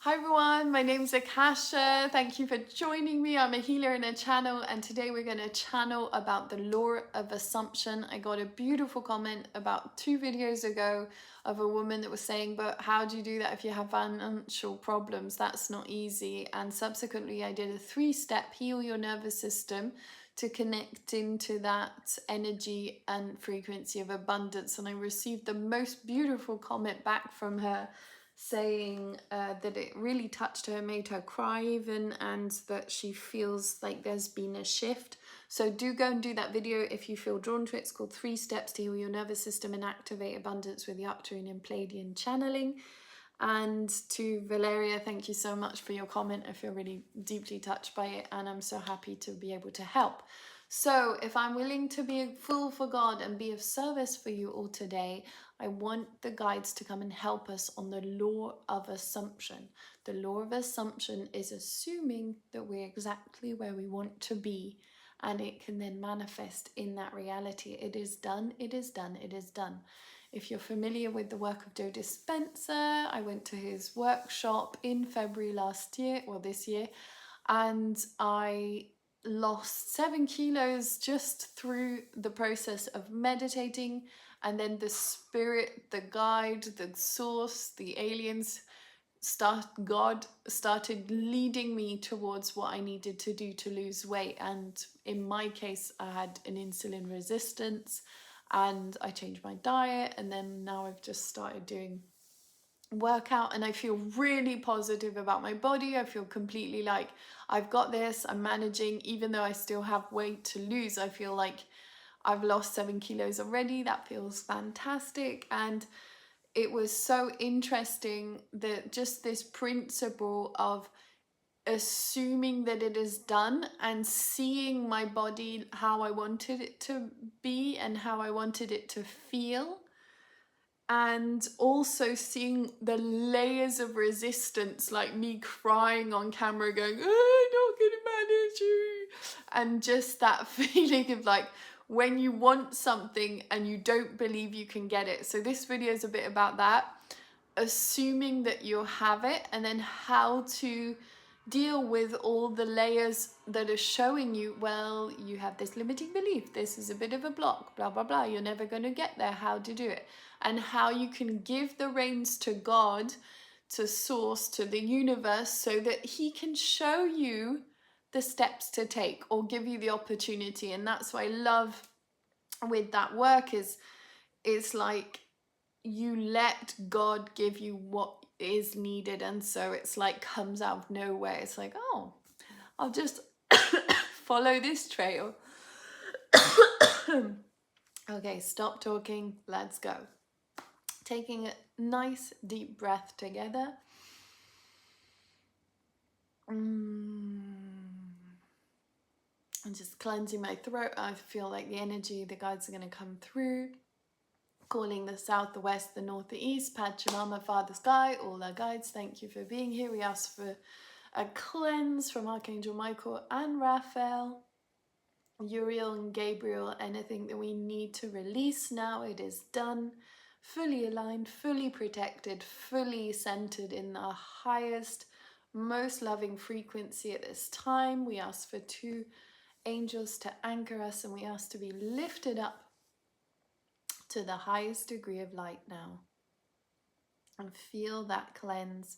Hi everyone, my name's Akasha. Thank you for joining me. I'm a healer and a channel, and today we're going to channel about the law of assumption. I got a beautiful comment about 2 videos ago of a woman that was saying, but how do you do that if you have financial problems? That's not easy. And subsequently I did a 3-step heal your nervous system to connect into that energy and frequency of abundance. And I received the most beautiful comment back from her saying that it really touched her, made her cry even, and that she feels like there's been a shift. So do go and do that video if you feel drawn to it. It's called 3 Steps to Heal Your Nervous System and Activate Abundance with the Arcturian and Palladian Channeling. And to Valeria, thank you so much for your comment. I feel really deeply touched by it, and I'm so happy to be able to help. So if I'm willing to be a fool for God and be of service for you all today, I want the guides to come and help us on the law of assumption. The law of assumption is assuming that we're exactly where we want to be, and it can then manifest in that reality. It is done, it is done, it is done. If you're familiar with the work of Joe Dispenza, I went to his workshop in February this year, and I lost 7 kilos just through the process of meditating. And then the spirit, the guide, the source, the aliens, God started leading me towards what I needed to do to lose weight. And in my case, I had an insulin resistance, and I changed my diet, and then now I've just started doing workout, and I feel really positive about my body. I feel completely like I've got this, I'm managing, even though I still have weight to lose. I feel like I've lost 7 kilos already. That feels fantastic. And it was so interesting that just this principle of assuming that it is done and seeing my body how I wanted it to be and how I wanted it to feel, and also seeing the layers of resistance, like me crying on camera going, I'm not gonna manage you, and just that feeling of like when you want something and you don't believe you can get it. So this video is a bit about that, assuming that you'll have it, and then how to deal with all the layers that are showing you, well, you have this limiting belief, this is a bit of a block, blah blah blah, you're never going to get there, how to do it, and how you can give the reins to God, to source, to the universe, so that he can show you the steps to take or give you the opportunity. And that's what I love with that work, is it's like you let God give you what is needed. And so it's like comes out of nowhere. It's like, oh, I'll just follow this trail. Okay, stop talking, let's go. Taking a nice deep breath together. And just cleansing my throat. I feel like the energy, the guides are going to come through. Calling the south, the west, the north, the east, Pachamama, Father Sky, all our guides, thank you for being here. We ask for a cleanse from Archangel Michael and Raphael, Uriel and Gabriel. Anything that we need to release now, it is done. Fully aligned, fully protected, fully centered in our highest, most loving frequency at this time. We ask for 2 angels to anchor us, and we ask to be lifted up to the highest degree of light now, and feel that cleanse.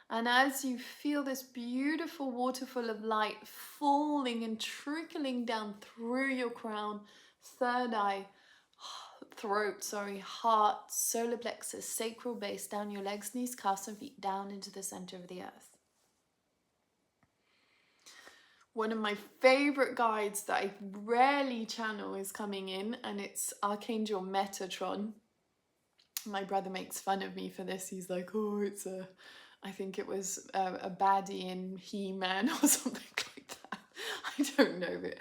And as you feel this beautiful waterfall of light falling and trickling down through your crown, third eye, heart, solar plexus, sacral base, down your legs, knees, calves and feet, down into the center of the earth. One of my favorite guides that I rarely channel is coming in, and it's Archangel Metatron. My brother makes fun of me for this. He's like, oh, I think it was a baddie in He-Man or something like that. I don't know, but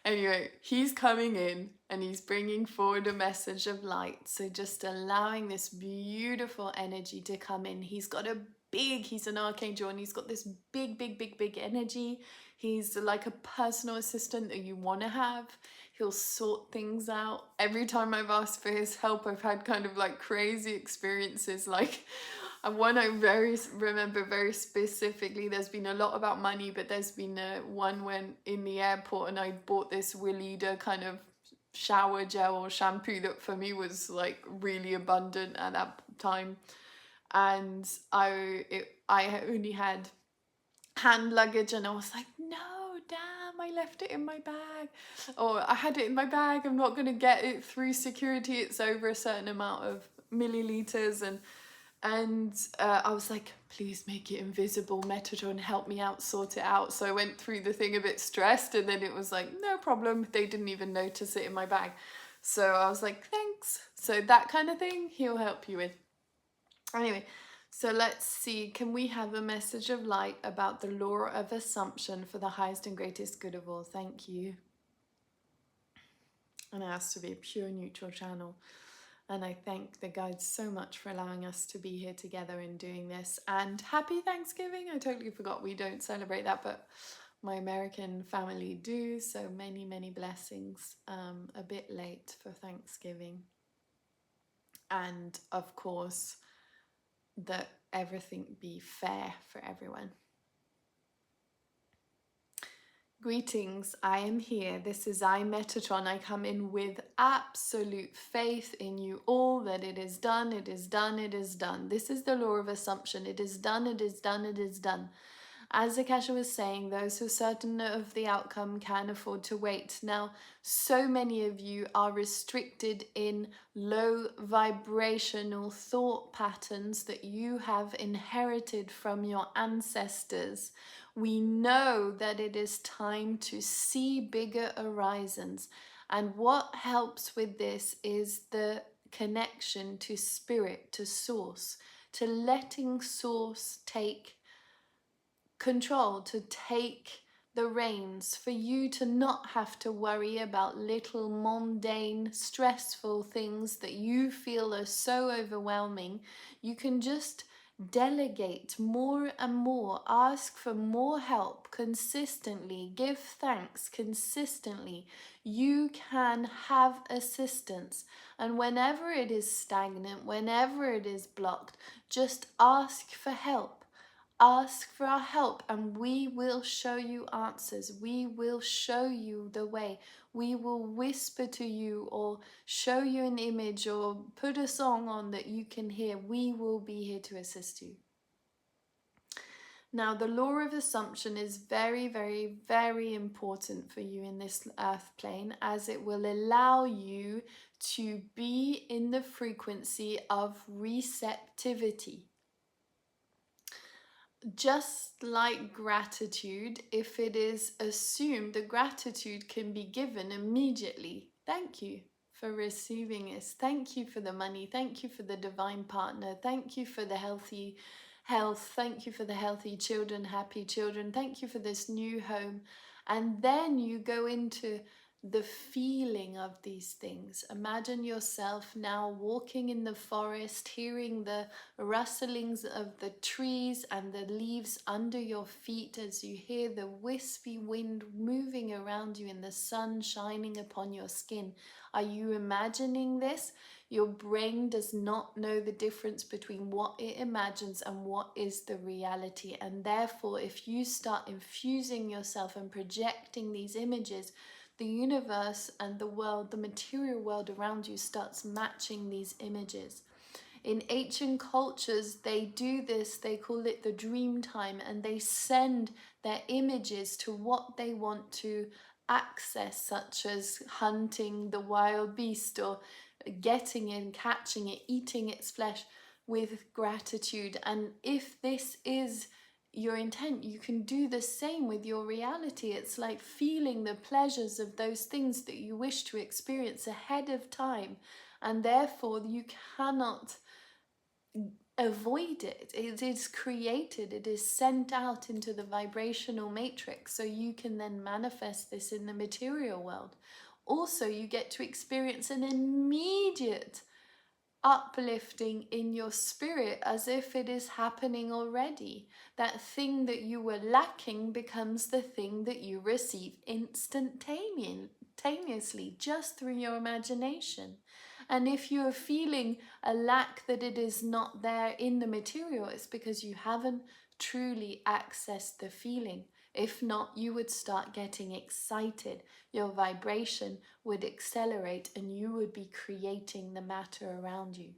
anyway, he's coming in and he's bringing forward a message of light. So just allowing this beautiful energy to come in. He's an archangel, and he's got this big energy. He's like a personal assistant that you want to have. He'll sort things out. Every time I've asked for his help, I've had kind of like crazy experiences. Like one I remember very specifically. There's been a lot about money, but there's been one when in the airport, and I bought this Willida kind of shower gel or shampoo that for me was like really abundant at that time, and I only had hand luggage, and I was like, no, damn, I left it in my bag, or I had it in my bag, I'm not gonna get it through security, it's over a certain amount of milliliters, and I was like, please make it invisible, Metatron, help me out, sort it out. So I went through the thing a bit stressed, and then it was like, no problem, they didn't even notice it in my bag. So I was like, thanks. So that kind of thing he'll help you with. Anyway, so let's see, can we have a message of light about the law of assumption for the highest and greatest good of all? Thank you. And it has to be a pure neutral channel. And I thank the guides so much for allowing us to be here together and doing this. And happy Thanksgiving. I totally forgot we don't celebrate that, but my American family do. So many, many blessings. A bit late for Thanksgiving. And of course, that everything be fair for everyone. Greetings, I am here. This is I, Metatron. I come in with absolute faith in you all that it is done, it is done, it is done. This is the law of assumption. It is done, it is done, it is done. As Akasha was saying, those who are certain of the outcome can afford to wait. Now, so many of you are restricted in low vibrational thought patterns that you have inherited from your ancestors. We know that it is time to see bigger horizons. And what helps with this is the connection to spirit, to source, to letting source take control, to take the reins, for you to not have to worry about little mundane, stressful things that you feel are so overwhelming. You can just delegate more and more, ask for more help consistently, give thanks consistently. You can have assistance, and whenever it is stagnant, whenever it is blocked, just ask for help. Ask for our help, and we will show you answers. We will show you the way. We will whisper to you or show you an image or put a song on that you can hear. We will be here to assist you. Now, the law of assumption is very, very, very important for you in this earth plane, as it will allow you to be in the frequency of receptivity. Just like gratitude, if it is assumed, the gratitude can be given immediately. Thank you for receiving this. Thank you for the money. Thank you for the divine partner. Thank you for the healthy health. Thank you for the healthy children, happy children. Thank you for this new home. And then you go into the feeling of these things. Imagine yourself now walking in the forest, hearing the rustlings of the trees and the leaves under your feet as you hear the wispy wind moving around you and the sun shining upon your skin. Are you imagining this? Your brain does not know the difference between what it imagines and what is the reality. And therefore, if you start infusing yourself and projecting these images, the universe and the world, the material world around you, starts matching these images. In ancient cultures, they do this, they call it the dream time, and they send their images to what they want to access, such as hunting the wild beast or getting it, catching it, eating its flesh, with gratitude. And if this is your intent, you can do the same with your reality. It's like feeling the pleasures of those things that you wish to experience ahead of time, and therefore you cannot avoid it. It is created, it is sent out into the vibrational matrix, so you can then manifest this in the material world. Also, you get to experience an immediate uplifting in your spirit, as if it is happening already. That thing that you were lacking becomes the thing that you receive instantaneously, just through your imagination. And if you're feeling a lack that it is not there in the material, it's because you haven't truly accessed the feeling. If not, you would start getting excited. Your vibration would accelerate and you would be creating the matter around you.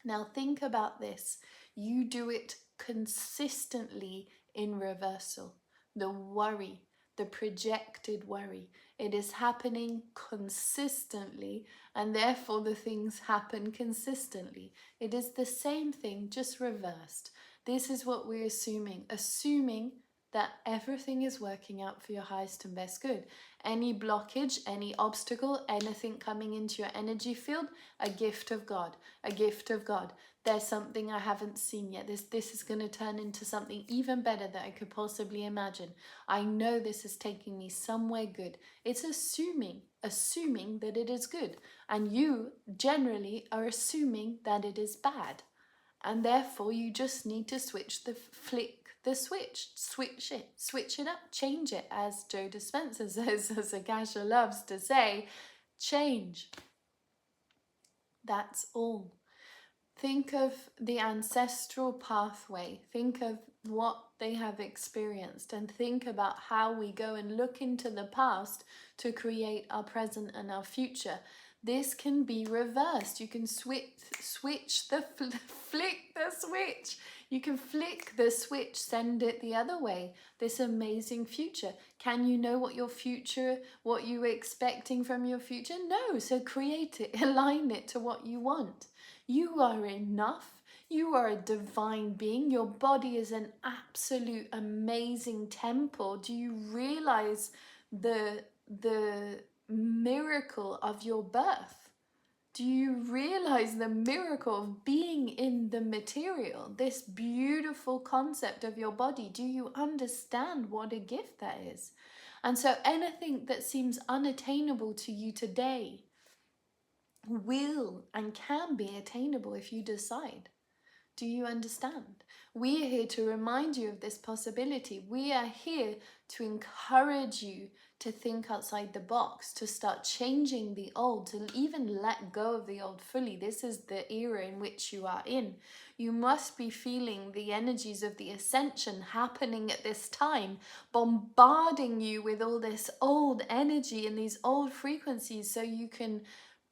Now think about this. You do it consistently in reversal. The worry, the projected worry, it is happening consistently, and therefore the things happen consistently. It is the same thing, just reversed. This is what we're assuming that everything is working out for your highest and best good. Any blockage, any obstacle, anything coming into your energy field, a gift of God, a gift of God. There's something I haven't seen yet. This is going to turn into something even better that I could possibly imagine. I know this is taking me somewhere good. It's assuming that it is good. And you generally are assuming that it is bad. And therefore you just need to switch it up, change it, as Joe Dispenza says, as Akasha loves to say, change. That's all. Think of the ancestral pathway, think of what they have experienced, and think about how we go and look into the past to create our present and our future. This can be reversed. You can flick the switch. You can flick the switch, send it the other way. This amazing future. Can you know what you're expecting from your future? No, so create it, align it to what you want. You are enough. You are a divine being. Your body is an absolute amazing temple. Do you realize the miracle of your birth? Do you realize the miracle of being in the material? This beautiful concept of your body. Do you understand what a gift that is? And so anything that seems unattainable to you today will and can be attainable if you decide. Do you understand? We are here to remind you of this possibility. We are here to encourage you to think outside the box, to start changing the old, to even let go of the old fully. This is the era in which you are in. You must be feeling the energies of the ascension happening at this time, bombarding you with all this old energy and these old frequencies, so you can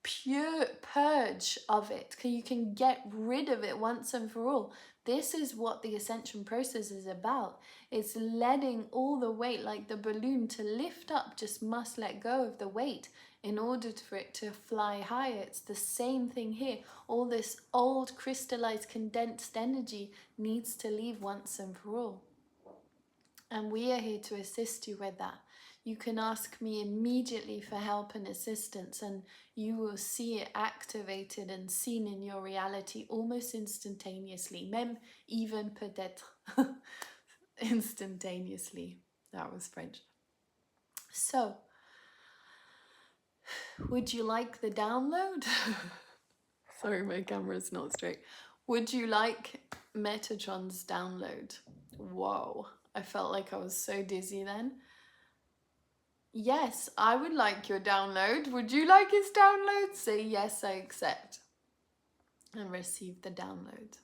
purge of it, you can get rid of it once and for all. This is what the ascension process is about. It's letting all the weight, like the balloon, to lift up, just must let go of the weight in order for it to fly higher. It's the same thing here. All this old crystallized condensed energy needs to leave once and for all, and we are here to assist you with that. You can ask me immediately for help and assistance, and you will see it activated and seen in your reality almost instantaneously, même even peut-être instantaneously. That was French. So, would you like the download? Sorry, my camera's not straight. Would you like Metatron's download? Whoa, I felt like I was so dizzy then. Yes, I would like your download. Would you like his download? Say yes, I accept. And receive the download.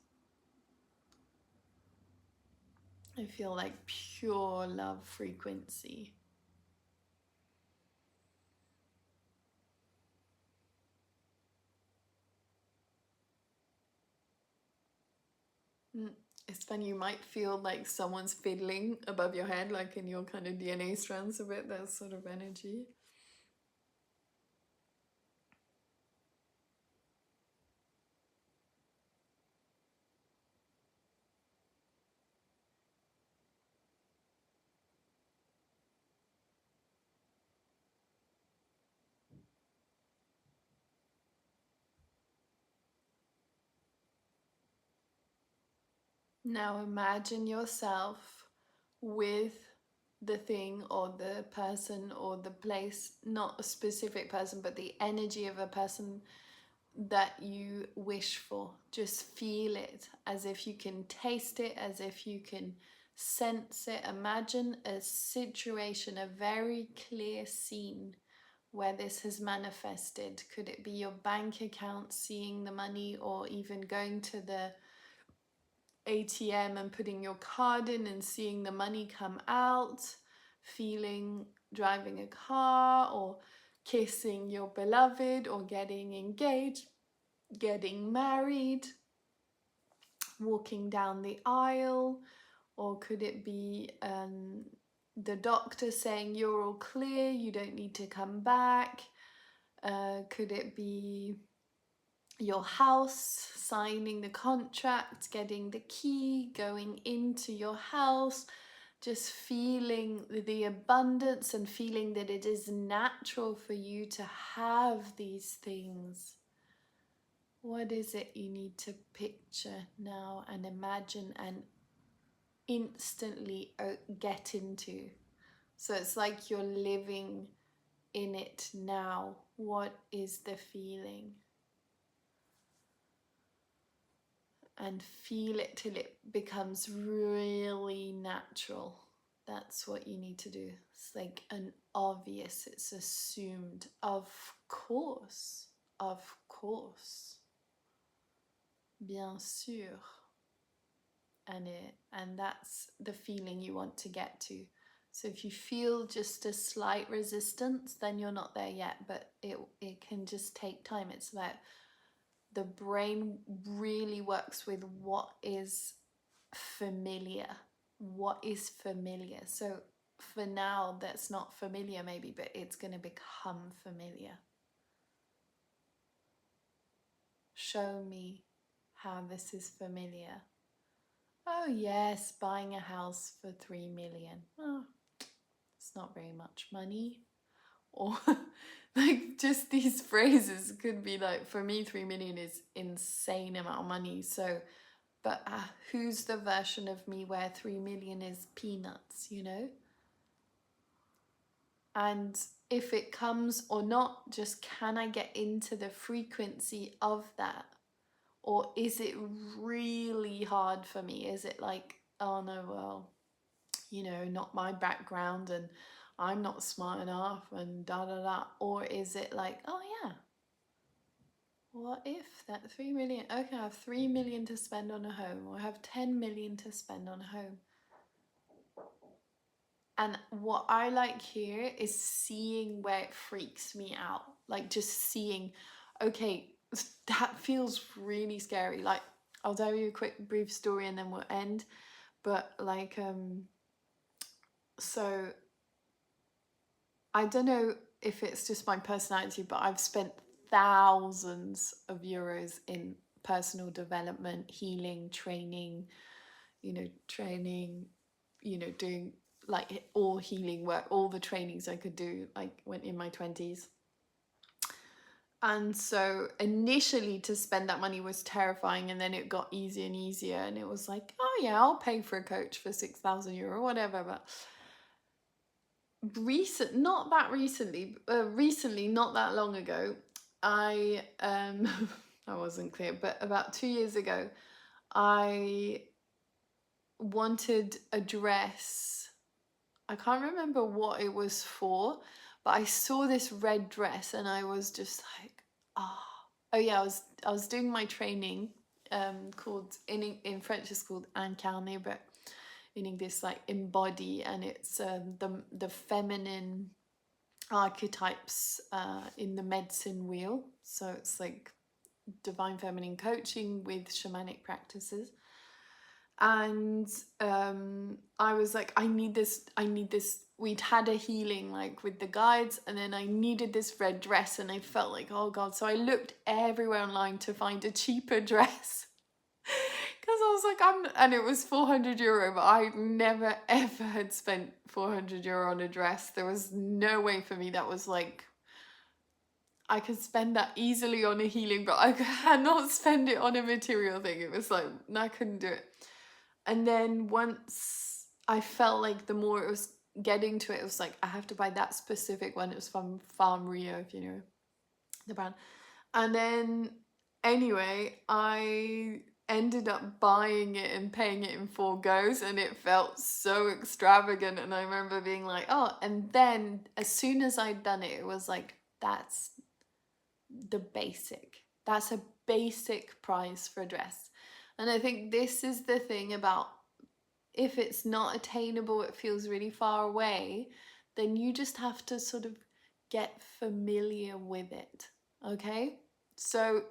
I feel like pure love frequency. It's funny, you might feel like someone's fiddling above your head, like in your kind of DNA strands a bit, that sort of energy. Now imagine yourself with the thing or the person or the place, not a specific person, but the energy of a person that you wish for. Just feel it as if you can taste it, as if you can sense it. Imagine a situation, a very clear scene where this has manifested? Could it be your bank account seeing the money, or even going to the ATM and putting your card in and seeing the money come out, driving a car, or kissing your beloved, or getting engaged, getting married, walking down the aisle? Or could it be the doctor saying you're all clear, you don't need to come back? Could it be your house, signing the contract, getting the key, going into your house, just feeling the abundance and feeling that it is natural for you to have these things? What is it you need to picture now and imagine and instantly get into? So it's like you're living in it now. What is the feeling? And feel it till it becomes really natural. That's what you need to do. It's like an obvious, it's assumed. Of course, bien sûr. And that's the feeling you want to get to. So if you feel just a slight resistance, then you're not there yet, but it can just take time. It's about the brain really works with what is familiar. What is familiar? So for now, that's not familiar maybe, but it's going to become familiar. Show me how this is familiar. Oh yes, buying a house for 3 million. Oh, it's not very much money. Or like just these phrases could be like, for me 3 million is insane amount of money. So, but who's the version of me where 3 million is peanuts, you know? And if it comes or not, just can I get into the frequency of that? Or is it really hard for me? Is it like, oh no, well, you know, not my background and I'm not smart enough and da da da? Or is it like, oh yeah, what if that 3 million, okay, I have 3 million to spend on a home, or I have 10 million to spend on a home. And what I like here is seeing where it freaks me out. Like just seeing, okay, that feels really scary. Like I'll tell you a quick brief story and then we'll end. But like, so I don't know if it's just my personality, but I've spent thousands of euros in personal development, healing, training, doing like all healing work, all the trainings I could do, like when in my 20s. And so initially to spend that money was terrifying, and then it got easier and easier, and it was like, oh yeah, I'll pay for a coach for 6,000 euro, whatever. But not that long ago, I I wasn't clear, but about 2 years ago, I wanted a dress. I can't remember what it was for, but I saw this red dress and I was just like, oh yeah, I was doing my training called in French it's called incarner, but in English like embody, and it's the feminine archetypes in the medicine wheel. So it's like divine feminine coaching with shamanic practices. And I was like, I need this. We'd had a healing like with the guides, and then I needed this red dress, and I felt like, oh God. So I looked everywhere online to find a cheaper dress. Because I was like, and it was 400 euro, but I never ever had spent 400 euro on a dress. There was no way for me. That was like, I could spend that easily on a healing, but I cannot spend it on a material thing. It was like, I couldn't do it. And then once I felt like the more it was getting to it, it was like, I have to buy that specific one. It was from Farm Rio, if you know the brand. And then anyway, I ended up buying it and paying it in 4 goes, and it felt so extravagant. And I remember being like, oh, and then as soon as I'd done it, it was like, That's the basic. That's a basic price for a dress. And I think this is the thing about, if it's not attainable, it feels really far away, then you just have to sort of get familiar with it, okay? So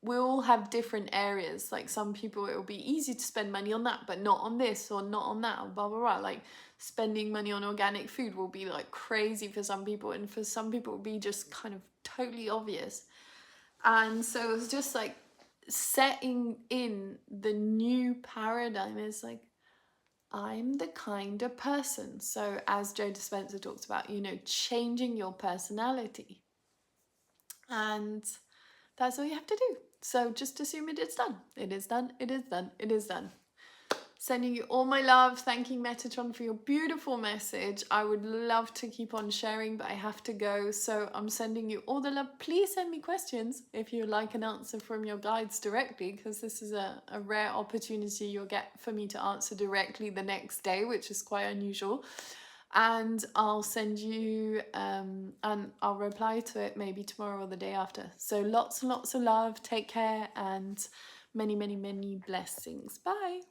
we'll have different areas. Like some people, it will be easy to spend money on that, but not on this or not on that, or blah, blah, blah. Like spending money on organic food will be like crazy for some people, and for some people it will be just kind of totally obvious. And so it's just like setting in the new paradigm is like, I'm the kind of person. So as Joe Dispenza talks about, you know, changing your personality. And that's all you have to do. So just assume it is done. It is done. It is done. It is done. Sending you all my love, thanking Metatron for your beautiful message. I would love to keep on sharing, but I have to go. So I'm sending you all the love. Please send me questions if you like an answer from your guides directly, because this is a rare opportunity you'll get for me to answer directly the next day, which is quite unusual. And I'll send you, and I'll reply to it maybe tomorrow or the day after. So lots and lots of love. Take care, and many, many, many blessings. Bye.